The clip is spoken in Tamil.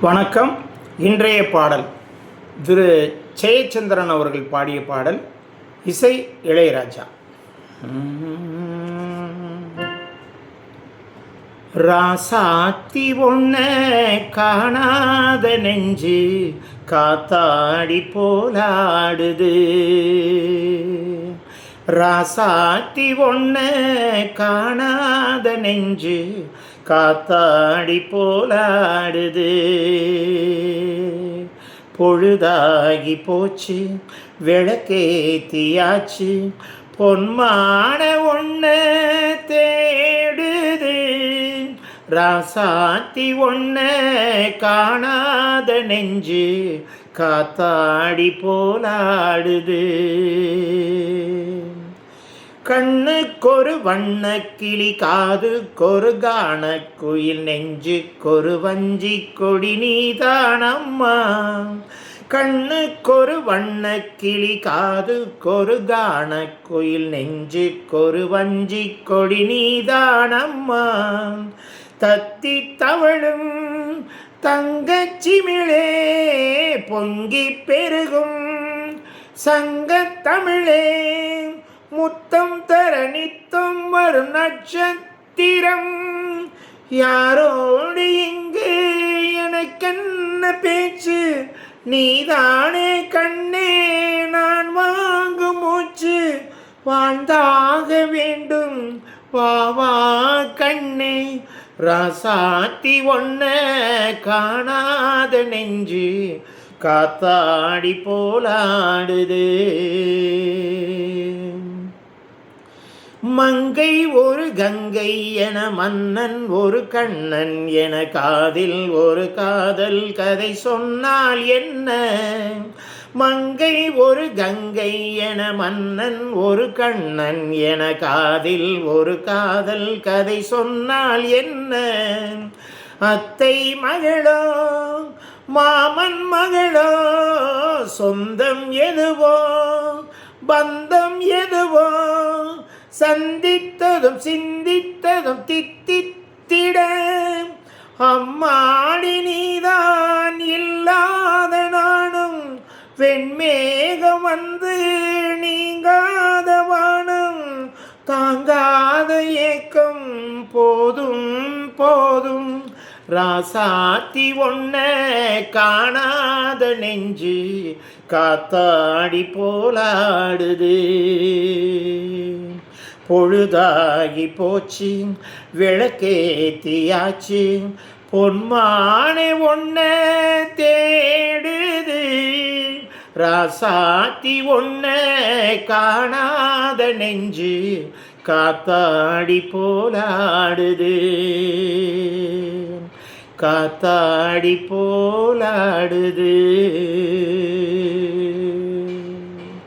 வணக்கம். இன்றைய பாடல் திரு ஜெயச்சந்திரன் அவர்கள் பாடிய பாடல். இசை இளையராஜா. ராசாத்தி ஒன்ன காணாத நெஞ்சு காத்தாடி போலாடுது. ராசாத்தி ஒன்ன காணாத நெஞ்சு காத்தாடி போலாடுது. பொழுதாகி போச்சு, விளக்கேத்தியாச்சு, பொன்மான ஒன்ன தேடுது. ராசாத்தி ஒன்ன காணாத நெஞ்சு காத்தாடி போலாடுது. கண்ணுக்கொரு வண்ணக்கிளி, காதுக்கொரு கானக்குயில், நெஞ்சுக்கொரு வஞ்சி கொடி நீதானம்மா. கண்ணுக்கொரு வண்ணக்கிளி, காதுக்கொரு கானக்குயில், நெஞ்சுக்கொரு வஞ்சி கொடி நீதானம்மா. தத்தி தவழும் தங்கச்சிமிழே, பொங்கி பெருகும் சங்கத்தமிழே, முத்தம் தர நித்தம் வரும் நட்சத்திரம். யாரோடு இங்கு எனக்கென்ன பேச்சு, நீதானே கண்ணே நான் வாங்கும் மூச்சு. வாழ்ந்தாக வேண்டும் வா வா கண்ணே. ராசாத்தி ஒன்ன காணாத நெஞ்சு காத்தாடி போலாடுது. மங்கை ஒரு கங்கை என, மன்னன் ஒரு கண்ணன் என, காதில் ஒரு காதல் கதை சொன்னால் என்ன. மங்கை ஒரு கங்கை என, மன்னன் ஒரு கண்ணன் என, காதில் ஒரு காதல் கதை சொன்னால் என்ன. அத்தை மகளோ மாமன் மகளோ, சொந்தம் எதுவோ பந்தம் எதுவோ, சந்தித்ததும் சிந்தித்ததும் தித்தித்திட. அம்மாடி நீதான் இல்லாத நானும், வெண்மேகம் வந்து நீங்காத வானம், தாங்காத ஏக்கம் போதும் போதும். ராசாத்தி ஒன்ன காணாத நெஞ்சு காத்தாடி போலாடுது. பொழுதாகி போச்சு, விளக்கேத்தியாச்சு, பொன்மானை ஒன்ன தேடுது. ராசாத்தி ஒன்ன காணாத நெஞ்சு காத்தாடி போலாடுது. காத்தாடி போலாடுது.